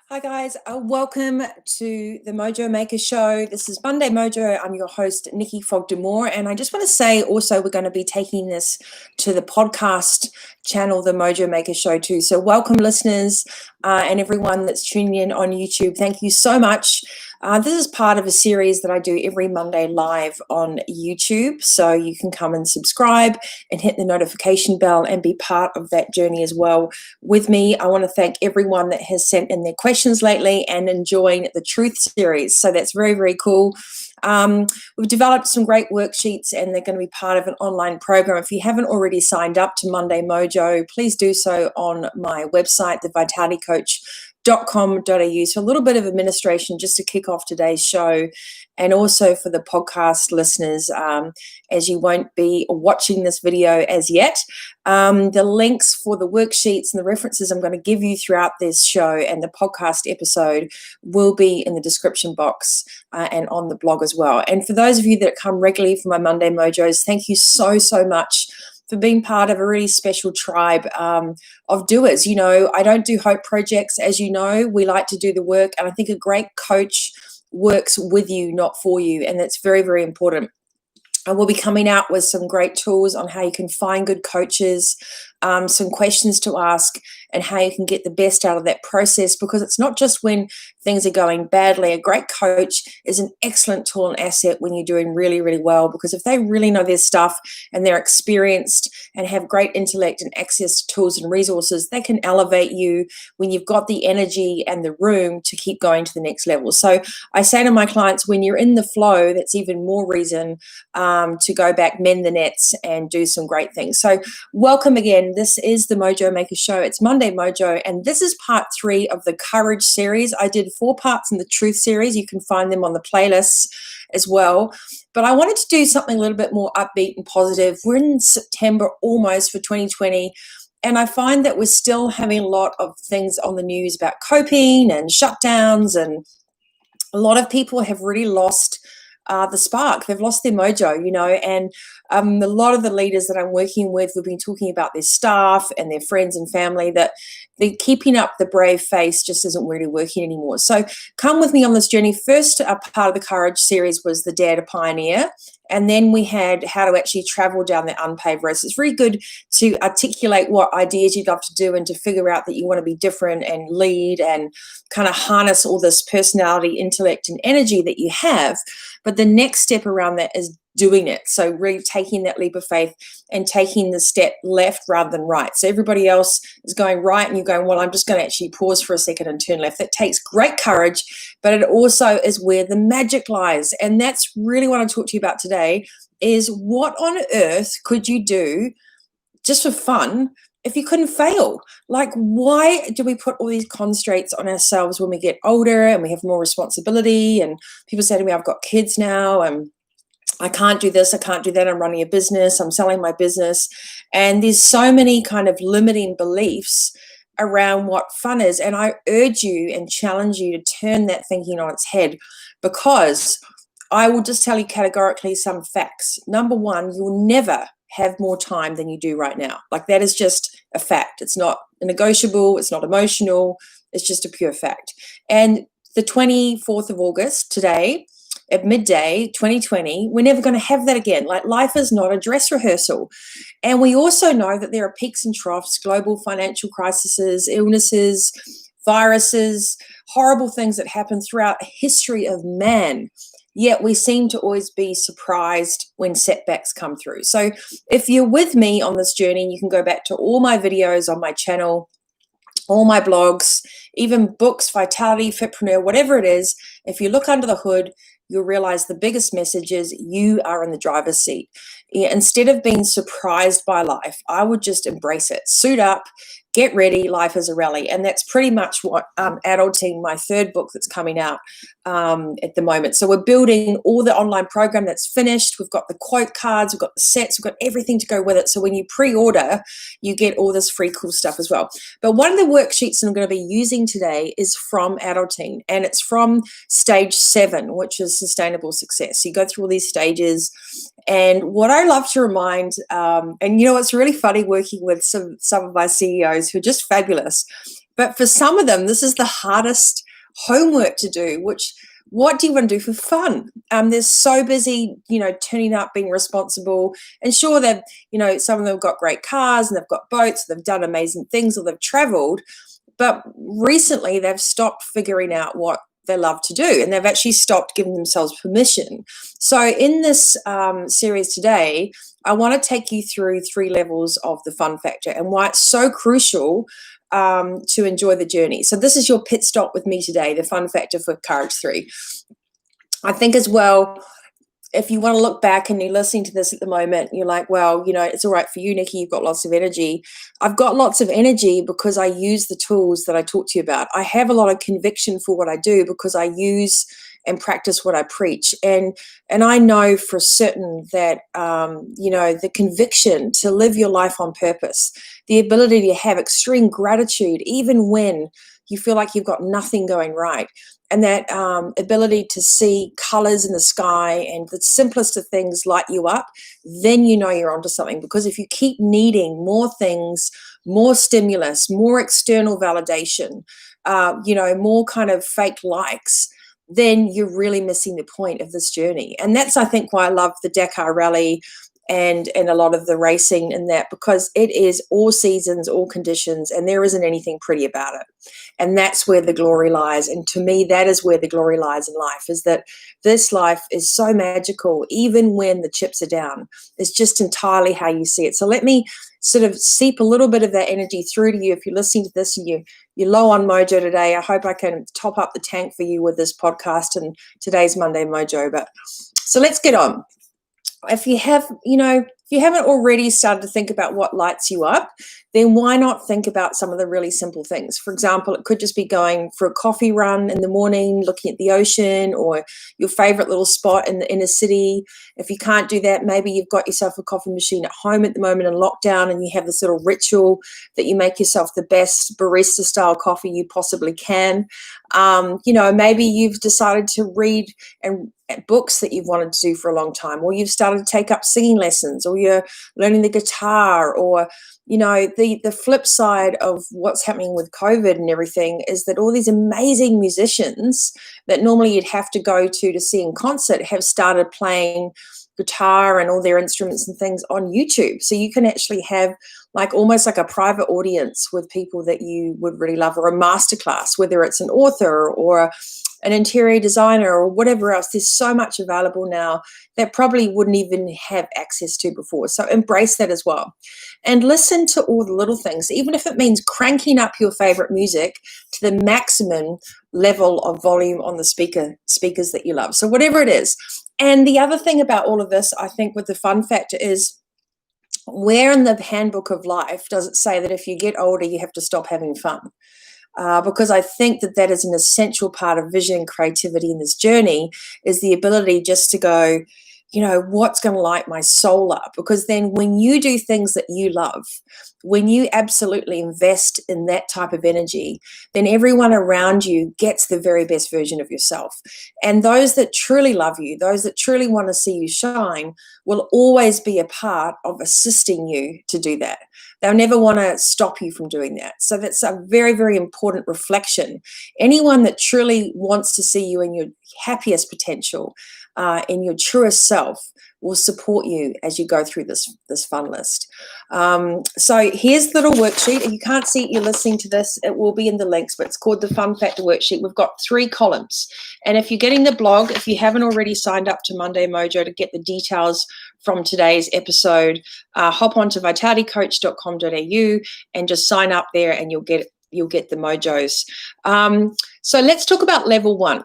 Hi guys, welcome to the Mojo Maker Show. This is Monday Mojo. I'm your host, Nikki Fogden-Moore, and I just want to say also we're going to be taking this to the podcast channel, the Mojo Maker Show too. So welcome listeners and everyone that's tuning in on YouTube. Thank you so much. This is part of a series that I do every Monday live on YouTube, so you can come and subscribe and hit the notification bell and be part of that journey as well with me. I want to thank everyone that has sent in their questions lately and enjoying the Truth series. So that's very, very cool. We've developed some great worksheets and they're going to be part of an online program. If you haven't already signed up to Monday Mojo, please do so on my website, thevitalitycoach.com.au. So a little bit of administration just to kick off today's show, and also for the podcast listeners, as you won't be watching this video as yet. The links for the worksheets and the references I'm going to give you throughout this show and the podcast episode will be in the description box and on the blog as well. And for those of you that come regularly for my Monday Mojos, thank you so, so much for being part of a really special tribe of doers. You know, I don't do hope projects, as you know. We like to do the work, and I think a great coach works with you, not for you, and that's very, very important. I will be coming out with some great tools on how you can find good coaches, some questions to ask, and how you can get the best out of that process, because it's not just when things are going badly. A great coach is an excellent tool and asset when you're doing really, really well, because if they really know their stuff and they're experienced and have great intellect and access to tools and resources, they can elevate you when you've got the energy and the room to keep going to the next level. So I say to my clients, when you're in the flow, that's even more reason to go back, mend the nets, and do some great things. So welcome again. This is the Mojo Maker Show. It's Monday Mojo, and this is part 3 of the Courage series. I did 4 parts in the Truth series. You can find them on the playlists as well. But I wanted to do something a little bit more upbeat and positive. We're in September almost for 2020. And I find that we're still having a lot of things on the news about coping and shutdowns, and a lot of people have really lost the spark. They've lost their mojo, you know, and a lot of the leaders that I'm working with, we've been talking about their staff and their friends and family, that they're keeping up the brave face just isn't really working anymore. So come with me on this journey. First part of the Courage series was the Dare to Pioneer. And then we had how to actually travel down the unpaved road. So it's really good to articulate what ideas you'd love to do and to figure out that you want to be different and lead and kind of harness all this personality, intellect, and energy that you have. But the next step around that is doing it. So really taking that leap of faith and taking the step left rather than right. So everybody else is going right and you're going, well, I'm just going to actually pause for a second and turn left. That takes great courage, but it also is where the magic lies. And that's really what I talk to you about today, is what on earth could you do just for fun if you couldn't fail? Like, why do we put all these constraints on ourselves when we get older and we have more responsibility? And people say to me, I've got kids now and I can't do this, I can't do that, I'm running a business, I'm selling my business. And there's so many kind of limiting beliefs around what fun is. And I urge you and challenge you to turn that thinking on its head, because I will just tell you categorically some facts. Number one, you'll never have more time than you do right now. Like, that is just a fact. It's not negotiable, it's not emotional, it's just a pure fact. And the 24th of August, today, at midday 2020, we're never going to have that again. Like, life is not a dress rehearsal. And we also know that there are peaks and troughs, global financial crises, illnesses, viruses, horrible things that happen throughout history of man. Yet we seem to always be surprised when setbacks come through. So if you're with me on this journey, you can go back to all my videos on my channel, all my blogs, even books, Vitality, Fitpreneur, whatever it is. If you look under the hood, you'll realize the biggest message is you are in the driver's seat. Instead of being surprised by life, I would just embrace it. Suit up, get ready, life is a rally. And that's pretty much what Adulting, my 3rd book that's coming out at the moment. So we're building all the online program that's finished. We've got the quote cards, we've got the sets, we've got everything to go with it. So when you pre-order, you get all this free cool stuff as well. But one of the worksheets that I'm going to be using today is from Adulting, and it's from stage 7, which is sustainable success. So you go through all these stages. And what I love to remind, and you know, it's really funny working with some of my CEOs who are just fabulous, But for some of them, this is the hardest homework to do, which what do you want to do for fun? They're so busy, turning up, being responsible. And sure, they've, some of them have got great cars and they've got boats, they've done amazing things, or they've traveled. But recently they've stopped figuring out what they love to do, and they've actually stopped giving themselves permission. So in this series today, I want to take you through 3 levels of the fun factor and why it's so crucial to enjoy the journey. So this is your pit stop with me today, the fun factor for Courage 3. I think as well, if you want to look back and you're listening to this at the moment, you're like, well, it's all right for you, Nikki, you've got lots of energy. I've got lots of energy because I use the tools that I talked to you about. I have a lot of conviction for what I do because I use and practice what I preach. And I know for certain that, the conviction to live your life on purpose, the ability to have extreme gratitude, even when you feel like you've got nothing going right, and that ability to see colors in the sky and the simplest of things light you up, then you're onto something. Because if you keep needing more things, more stimulus, more external validation, more kind of fake likes, then you're really missing the point of this journey. And that's, I think, why I love the Dakar Rally and a lot of the racing in that, because it is all seasons, all conditions, and there isn't anything pretty about it. And that's where the glory lies. And to me, that is where the glory lies in life, is that this life is so magical, even when the chips are down. It's just entirely how you see it. So let me sort of seep a little bit of that energy through to you. If you're listening to this and you're low on mojo today, I hope I can top up the tank for you with this podcast and today's Monday Mojo. But so let's get on. If you haven't already started to think about what lights you up, then why not think about some of the really simple things? For example, it could just be going for a coffee run in the morning, looking at the ocean, or your favorite little spot in the inner city. If you can't do that, maybe you've got yourself a coffee machine at home at the moment in lockdown, and you have this little ritual that you make yourself the best barista style coffee you possibly can. Maybe you've decided to read and books that you've wanted to do for a long time, or you've started to take up singing lessons, or you're learning the guitar, or the flip side of what's happening with COVID and everything is that all these amazing musicians that normally you'd have to go to see in concert have started playing guitar and all their instruments and things on YouTube. So you can actually have almost like a private audience with people that you would really love, or a masterclass, whether it's an author or an interior designer or whatever else. There's so much available now that probably wouldn't even have access to before. So embrace that as well. And listen to all the little things, even if it means cranking up your favorite music to the maximum level of volume on the speakers that you love. So whatever it is. And the other thing about all of this, I think, with the fun factor is, where in the handbook of life does it say that if you get older, you have to stop having fun? Because I think that is an essential part of vision and creativity in this journey, is the ability just to go, what's going to light my soul up? Because then when you do things that you love, when you absolutely invest in that type of energy, then everyone around you gets the very best version of yourself. And those that truly love you, those that truly want to see you shine, will always be a part of assisting you to do that. They'll never want to stop you from doing that. So that's a very, very important reflection. Anyone that truly wants to see you in your happiest potential, in your truest self, will support you as you go through this fun list. So here's the little worksheet. If you can't see it, you're listening to this, it will be in the links, but it's called the Fun Factor Worksheet. We've got 3 columns. And if you're getting the blog, if you haven't already signed up to Monday Mojo to get the details from today's episode, hop on to vitalitycoach.com.au and just sign up there, and you'll get the mojos. So let's talk about level 1.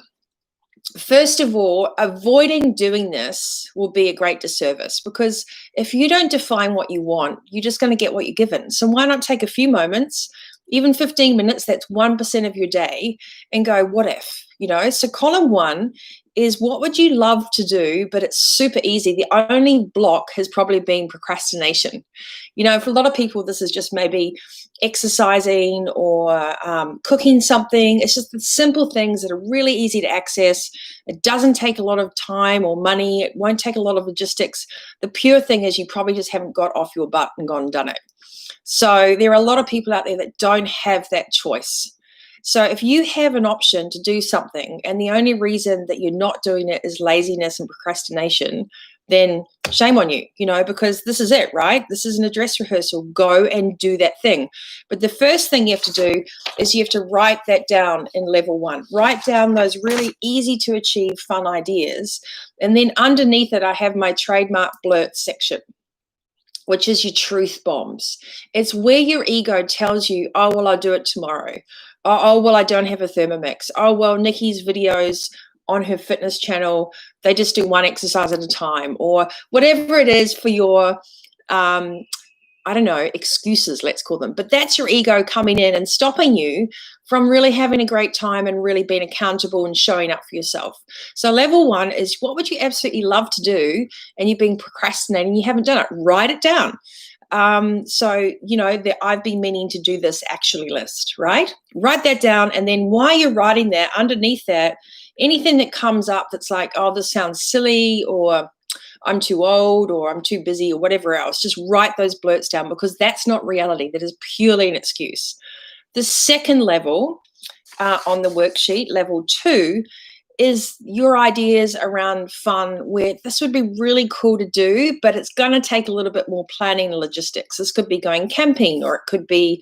First of all, avoiding doing this will be a great disservice, because if you don't define what you want, you're just going to get what you're given. So why not take a few moments, even 15 minutes, that's 1% of your day, and go, what if? So column 1 is, what would you love to do, but it's super easy. The only block has probably been procrastination. For a lot of people, this is just maybe exercising or cooking something. It's just the simple things that are really easy to access. It doesn't take a lot of time or money. It won't take a lot of logistics. The pure thing is, you probably just haven't got off your butt and gone and done it. So there are a lot of people out there that don't have that choice. So if you have an option to do something and the only reason that you're not doing it is laziness and procrastination, then shame on you, because this is it, right? This isn't a dress rehearsal. Go and do that thing. But the first thing you have to do is you have to write that down in level 1. Write down those really easy to achieve fun ideas. And then underneath it, I have my trademark blurt section, which is your truth bombs. It's where your ego tells you, oh, well, I'll do it tomorrow. Oh, well, I don't have a Thermomix. Oh, well, Nikki's videos on her fitness channel, they just do one exercise at a time, or whatever it is for your, I don't know, excuses, let's call them. But that's your ego coming in and stopping you from really having a great time and really being accountable and showing up for yourself. So level 1 is, what would you absolutely love to do and you've been procrastinating, you haven't done it? Write it down. I've been meaning to do this actually list, right? Write that down. And then while you're writing that, underneath that, anything that comes up that's like, oh, this sounds silly, or I'm too old, or I'm too busy, or whatever else, just write those blurts down, because that's not reality. That is purely an excuse. The second level on the worksheet, level 2, is your ideas around fun, where this would be really cool to do, but it's going to take a little bit more planning and logistics. This could be going camping, or it could be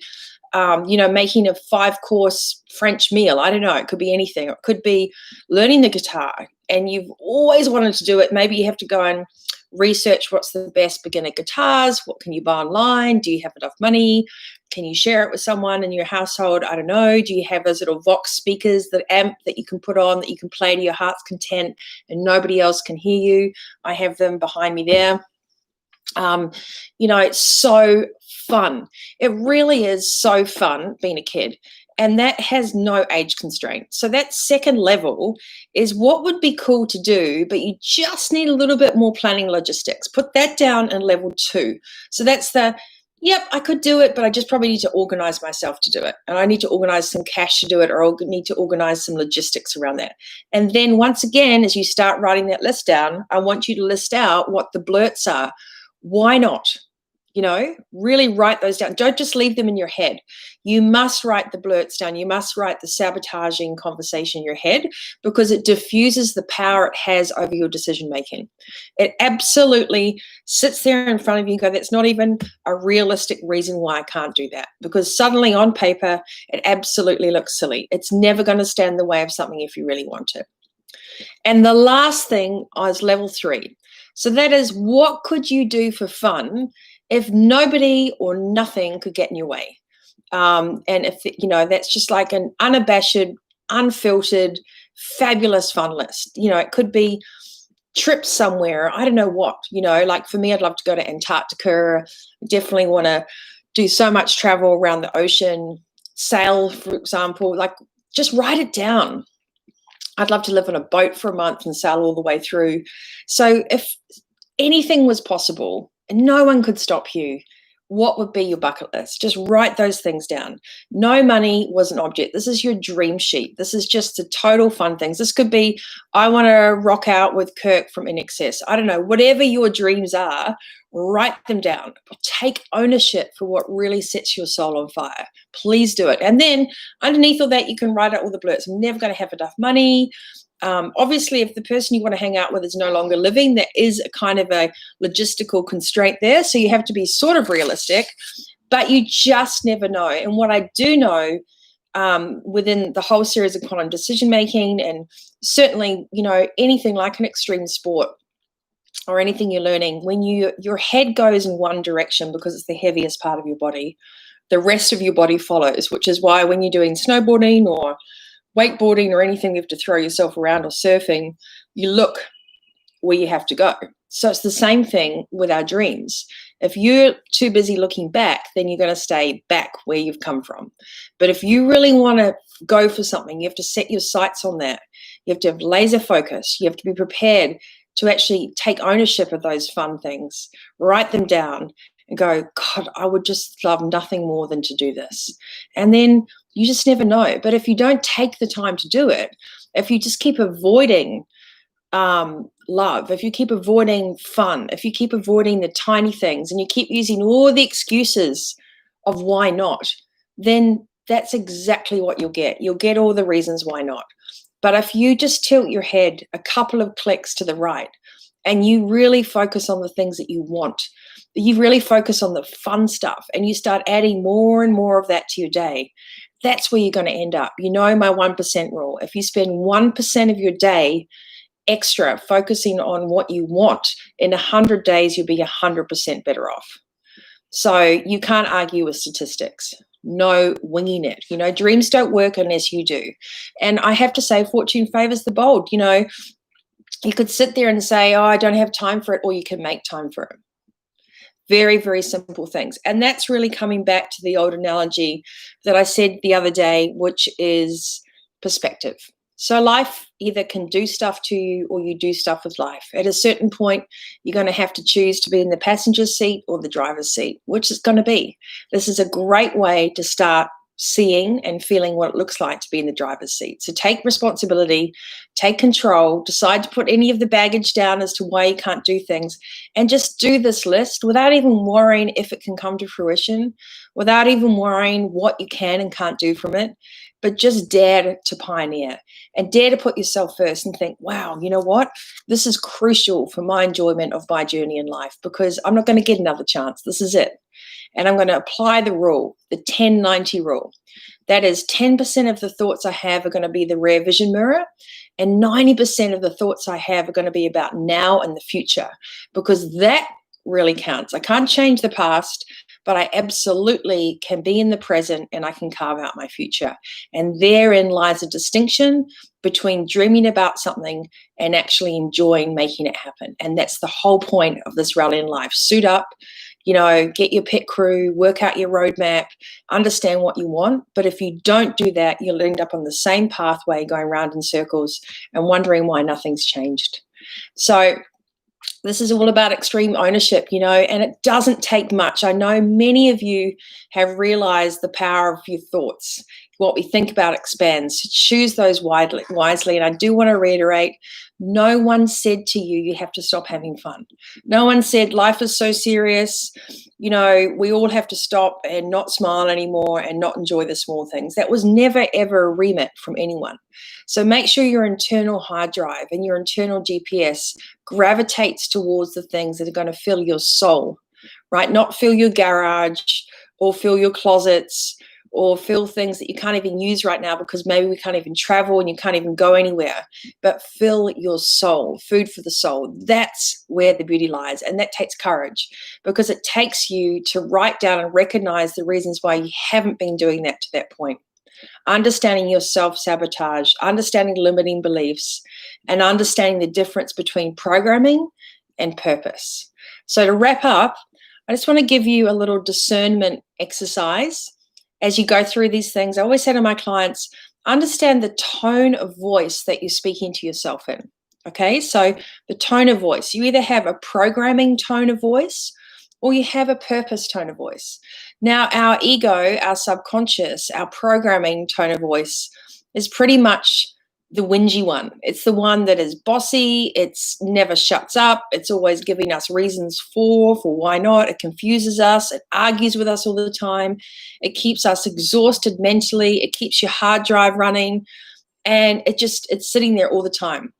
making a 5-course French meal. I don't know. It could be anything. It could be learning the guitar, and you've always wanted to do it. Maybe you have to go and research what's the best beginner guitars. What can you buy online? Do you have enough money? Can you share it with someone in your household? I don't know. Do you have those little Vox speakers, the amp that you can put on, that you can play to your heart's content and nobody else can hear you? I have them behind me there. It's so fun. It really is so fun being a kid. And that has no age constraint. So that second level is what would be cool to do, but you just need a little bit more planning logistics. Put that down in level 2. So that's yep, I could do it, but I just probably need to organize myself to do it. And I need to organize some cash to do it, or I'll need to organize some logistics around that. And then once again, as you start writing that list down, I want you to list out what the blurts are. Why not? Really write those down. Don't just leave them in your head. You must write the blurts down. You must write the sabotaging conversation in your head, because it diffuses the power it has over your decision making. It absolutely sits there in front of you and go, that's not even a realistic reason why I can't do that, because suddenly on paper, it absolutely looks silly. It's never going to stand in the way of something if you really want to. And the last thing is level 3. So that is, what could you do for fun if nobody or nothing could get in your way? And if, that's just like an unabashed, unfiltered, fabulous fun list. It could be trips somewhere. I don't know what, like for me, I'd love to go to Antarctica. Definitely want to do so much travel around the ocean, sail, for example. Like, just write it down. I'd love to live on a boat for a month and sail all the way through. So if anything was possible and no one could stop you, what would be your bucket list? Just write those things down. No money was an object. This is your dream sheet. This is just the total fun things. This could be, I want to rock out with Kirk from InXS. I don't know, whatever your dreams are, write them down. Take ownership for what really sets your soul on fire. Please do it. And then underneath all that, you can write out all the blurts. I'm never going to have enough money. Obviously, if the person you want to hang out with is no longer living, there is a kind of a logistical constraint there. So you have to be sort of realistic, but you just never know. And what I do know within the whole series of quantum decision making, and certainly, anything like an extreme sport or anything you're learning, when your head goes in one direction because it's the heaviest part of your body, the rest of your body follows, which is why when you're doing snowboarding or wakeboarding or anything you have to throw yourself around, or surfing, you look where you have to go. So it's the same thing with our dreams. If you're too busy looking back, then you're going to stay back where you've come from. But if you really want to go for something, you have to set your sights on that. You have to have laser focus. You have to be prepared to actually take ownership of those fun things, write them down and go, God, I would just love nothing more than to do this. And then you just never know. But if you don't take the time to do it, if you just keep avoiding love, if you keep avoiding fun, if you keep avoiding the tiny things and you keep using all the excuses of why not, then that's exactly what you'll get. You'll get all the reasons why not. But if you just tilt your head a couple of clicks to the right and you really focus on the things that you want, you really focus on the fun stuff and you start adding more and more of that to your day, that's where you're going to end up. You know my 1% rule. If you spend 1% of your day extra focusing on what you want, in 100 days, you'll be 100% better off. So you can't argue with statistics. No winging it. Dreams don't work unless you do. And I have to say, fortune favors the bold. You could sit there and say, oh, I don't have time for it, or you can make time for it. Very, very simple things. And that's really coming back to the old analogy that I said the other day, which is perspective. So life either can do stuff to you or you do stuff with life. At a certain point, you're going to have to choose to be in the passenger seat or the driver's seat. Which is going to be. This is a great way to start seeing and feeling what it looks like to be in the driver's seat. So take responsibility, take control, decide to put any of the baggage down as to why you can't do things, and just do this list without even worrying if it can come to fruition, without even worrying what you can and can't do from it, but just dare to pioneer and dare to put yourself first and think, wow, you know what? This is crucial for my enjoyment of my journey in life because I'm not going to get another chance. This is it. And I'm going to apply the rule, the 10-90 rule. That is 10% of the thoughts I have are going to be the rear vision mirror, and 90% of the thoughts I have are going to be about now and the future, because that really counts. I can't change the past, but I absolutely can be in the present and I can carve out my future. And therein lies a distinction between dreaming about something and actually enjoying making it happen. And that's the whole point of this rally in life. Suit up, get your pit crew, work out your roadmap, understand what you want. But if you don't do that, you'll end up on the same pathway going round in circles and wondering why nothing's changed. So this is all about extreme ownership, and it doesn't take much. I know many of you have realized the power of your thoughts. What we think about expands. Choose those wisely. And I do want to reiterate, no one said to you, you have to stop having fun. No one said life is so serious. We all have to stop and not smile anymore and not enjoy the small things. That was never, ever a remit from anyone. So make sure your internal hard drive and your internal GPS gravitates towards the things that are going to fill your soul, right? Not fill your garage or fill your closets or fill things that you can't even use right now because maybe we can't even travel and you can't even go anywhere, but fill your soul, food for the soul. That's where the beauty lies. And that takes courage because it takes you to write down and recognize the reasons why you haven't been doing that to that point. Understanding your self-sabotage, understanding limiting beliefs, and understanding the difference between programming and purpose. So to wrap up, I just want to give you a little discernment exercise. As you go through these things, I always say to my clients, understand the tone of voice that you're speaking to yourself in. Okay, so the tone of voice. You either have a programming tone of voice or you have a purpose tone of voice. Now, our ego, our subconscious, our programming tone of voice is pretty much the whingy one. It's the one that is bossy. It's never shuts up. It's always giving us reasons for why not. It confuses us. It argues with us all the time. It keeps us exhausted mentally. It keeps your hard drive running. And it's sitting there all the time,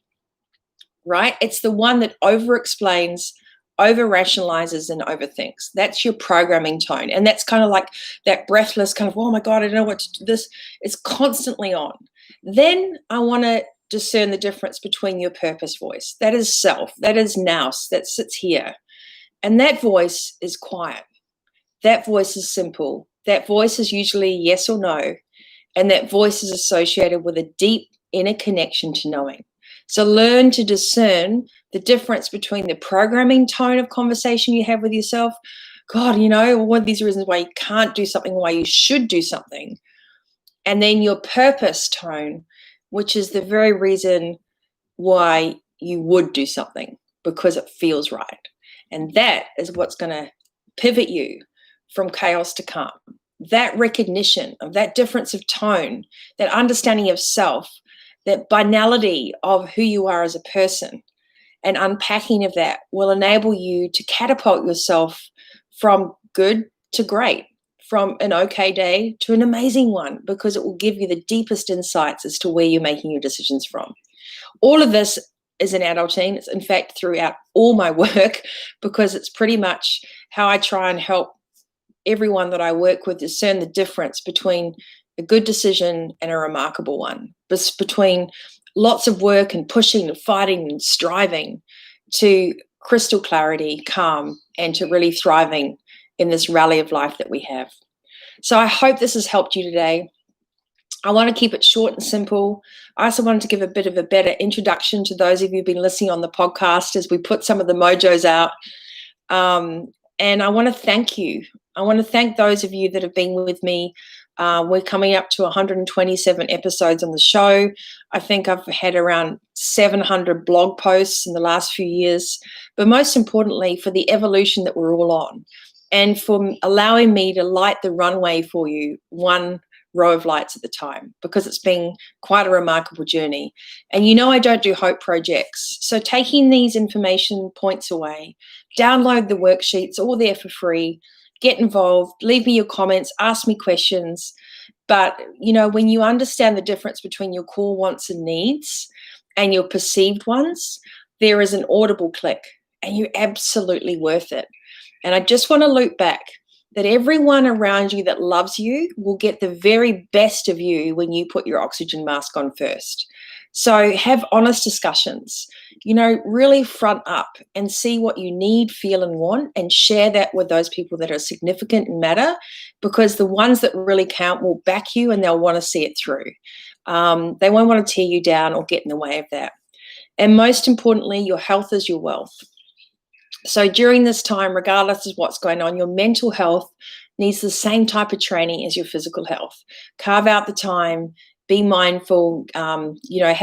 right? It's the one that over-explains, over-rationalizes, and overthinks. That's your programming tone. And that's kind of like that breathless kind of, oh my God, I don't know what to do this. It's constantly on. Then I want to discern the difference between your purpose voice. That is self. That is nous. That sits here. And that voice is quiet. That voice is simple. That voice is usually yes or no. And that voice is associated with a deep inner connection to knowing. So learn to discern the difference between the programming tone of conversation you have with yourself. God, one of these reasons why you can't do something, why you should do something. And then your purpose tone, which is the very reason why you would do something, because it feels right. And that is what's going to pivot you from chaos to calm. That recognition of that difference of tone, that understanding of self, that banality of who you are as a person, and unpacking of that will enable you to catapult yourself from good to great, from an okay day to an amazing one, because it will give you the deepest insights as to where you're making your decisions from. All of this is in adulting. It's in fact throughout all my work, because it's pretty much how I try and help everyone that I work with discern the difference between a good decision and a remarkable one, between lots of work and pushing and fighting and striving to crystal clarity, calm, and to really thriving in this rally of life that we have. So I hope this has helped you today. I want to keep it short and simple. I also wanted to give a bit of a better introduction to those of you who've been listening on the podcast as we put some of the mojos out. And I want to thank you. I want to thank those of you that have been with me. We're coming up to 127 episodes on the show. I think I've had around 700 blog posts in the last few years. But most importantly, for the evolution that we're all on, and for allowing me to light the runway for you, one row of lights at the time, because it's been quite a remarkable journey. And I don't do hope projects. So taking these information points away, download the worksheets, all there for free, get involved, leave me your comments, ask me questions. But, when you understand the difference between your core wants and needs and your perceived ones, there is an audible click, and you're absolutely worth it. And I just want to loop back that everyone around you that loves you will get the very best of you when you put your oxygen mask on first. So have honest discussions, really front up and see what you need, feel, and want, and share that with those people that are significant and matter, because the ones that really count will back you and they'll want to see it through. They won't want to tear you down or get in the way of that. And most importantly, your health is your wealth. So during this time, regardless of what's going on, your mental health needs the same type of training as your physical health. Carve out the time, be mindful, have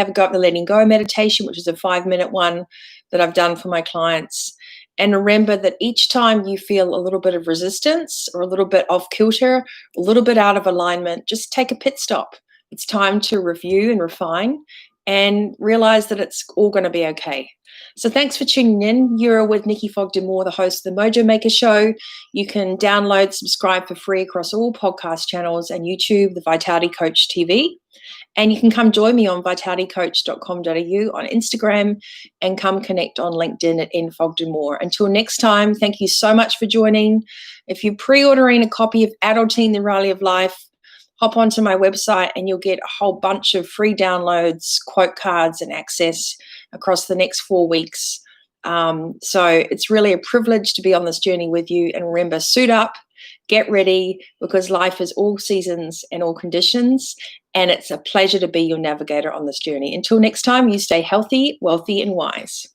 a go at the letting go meditation, which is a 5-minute one that I've done for my clients. And remember that each time you feel a little bit of resistance or a little bit off kilter, a little bit out of alignment, just take a pit stop. It's time to review and refine and realize that it's all going to be okay. So thanks for tuning in. You're with Nikki Fogden-Moore, the host of the Mojo Maker Show. You can download, subscribe for free across all podcast channels and YouTube, the Vitality Coach TV. And you can come join me on vitalitycoach.com.au on Instagram, and come connect on LinkedIn at nfogden-moore. Until next time, thank you so much for joining. If you're pre-ordering a copy of Adulting, the Rally of Life, hop onto my website and you'll get a whole bunch of free downloads, quote cards, and access across the next 4 weeks. So it's really a privilege to be on this journey with you. And remember, suit up, get ready, because life is all seasons and all conditions. And it's a pleasure to be your navigator on this journey. Until next time, you stay healthy, wealthy, and wise.